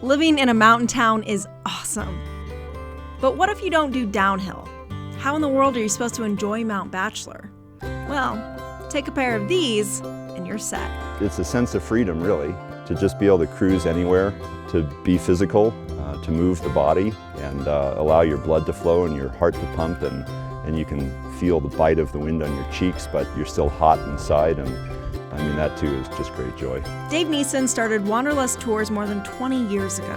Living in a mountain town is awesome. But what if you don't do downhill? How in the world are you supposed to enjoy Mount Bachelor? Well, take a pair of these and you're set. It's a sense of freedom, really, to just be able to cruise anywhere, to be physical, to move the body and allow your blood to flow and your heart to pump, and you can feel the bite of the wind on your cheeks, but you're still hot inside, and I mean, that too is just great joy. Dave Neeson started Wanderlust Tours more than 20 years ago,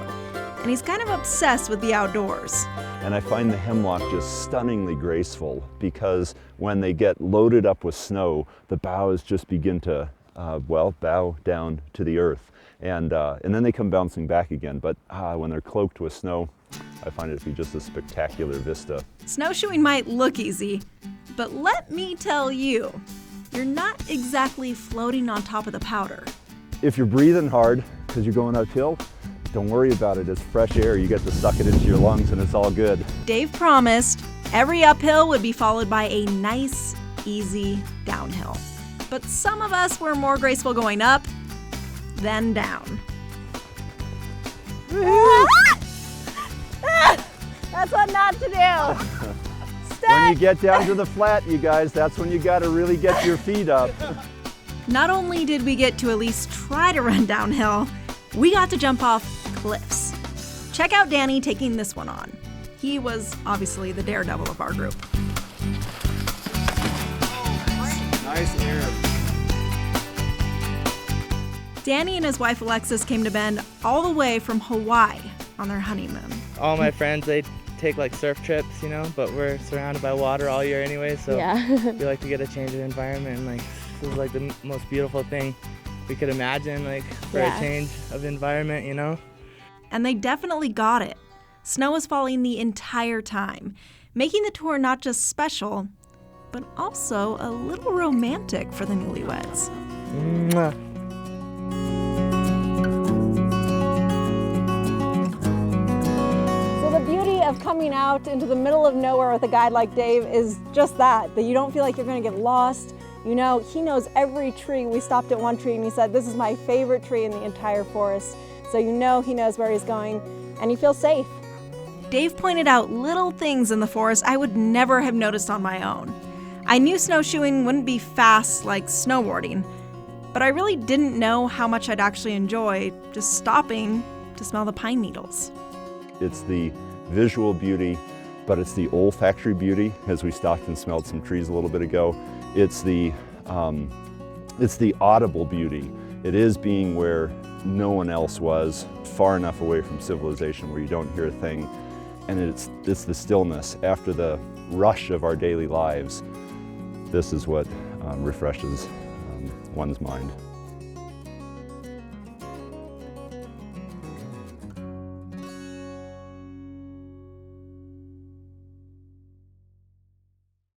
and he's kind of obsessed with the outdoors. And I find the hemlock just stunningly graceful because when they get loaded up with snow, the boughs just begin to, bow down to the earth. And then they come bouncing back again. But when they're cloaked with snow, I find it to be just a spectacular vista. Snowshoeing might look easy, but let me tell you, you're not exactly floating on top of the powder. If you're breathing hard because you're going uphill, don't worry about it. It's fresh air. You get to suck it into your lungs and it's all good. Dave promised every uphill would be followed by a nice, easy downhill. But some of us were more graceful going up than down. That's what not to do. When you get down to the flat, you guys, that's when you got to really get your feet up. Not only did we get to at least try to run downhill, we got to jump off cliffs. Check out Danny taking this one on. He was obviously the daredevil of our group. Nice air. Danny and his wife Alexis came to Bend all the way from Hawaii on their honeymoon. All my friends, they take like surf trips, you know, but we're surrounded by water all year anyway, so we like to get a change of environment, and like this is like the most beautiful thing we could imagine, like for a change of environment, you know? And they definitely got it. Snow was falling the entire time, making the tour not just special, but also a little romantic for the newlyweds. Mwah. So the beauty of coming out into the middle of nowhere with a guide like Dave is just that you don't feel like you're gonna get lost. You know, he knows every tree. We stopped at one tree and he said, "This is my favorite tree in the entire forest." So you know he knows where he's going and he feels safe. Dave pointed out little things in the forest I would never have noticed on my own. I knew snowshoeing wouldn't be fast like snowboarding, but I really didn't know how much I'd actually enjoy just stopping to smell the pine needles. It's the visual beauty, but it's the olfactory beauty, as we stopped and smelled some trees a little bit ago. It's the audible beauty. It is being where no one else was, far enough away from civilization where you don't hear a thing. And it's the stillness after the rush of our daily lives. This is what refreshes one's mind.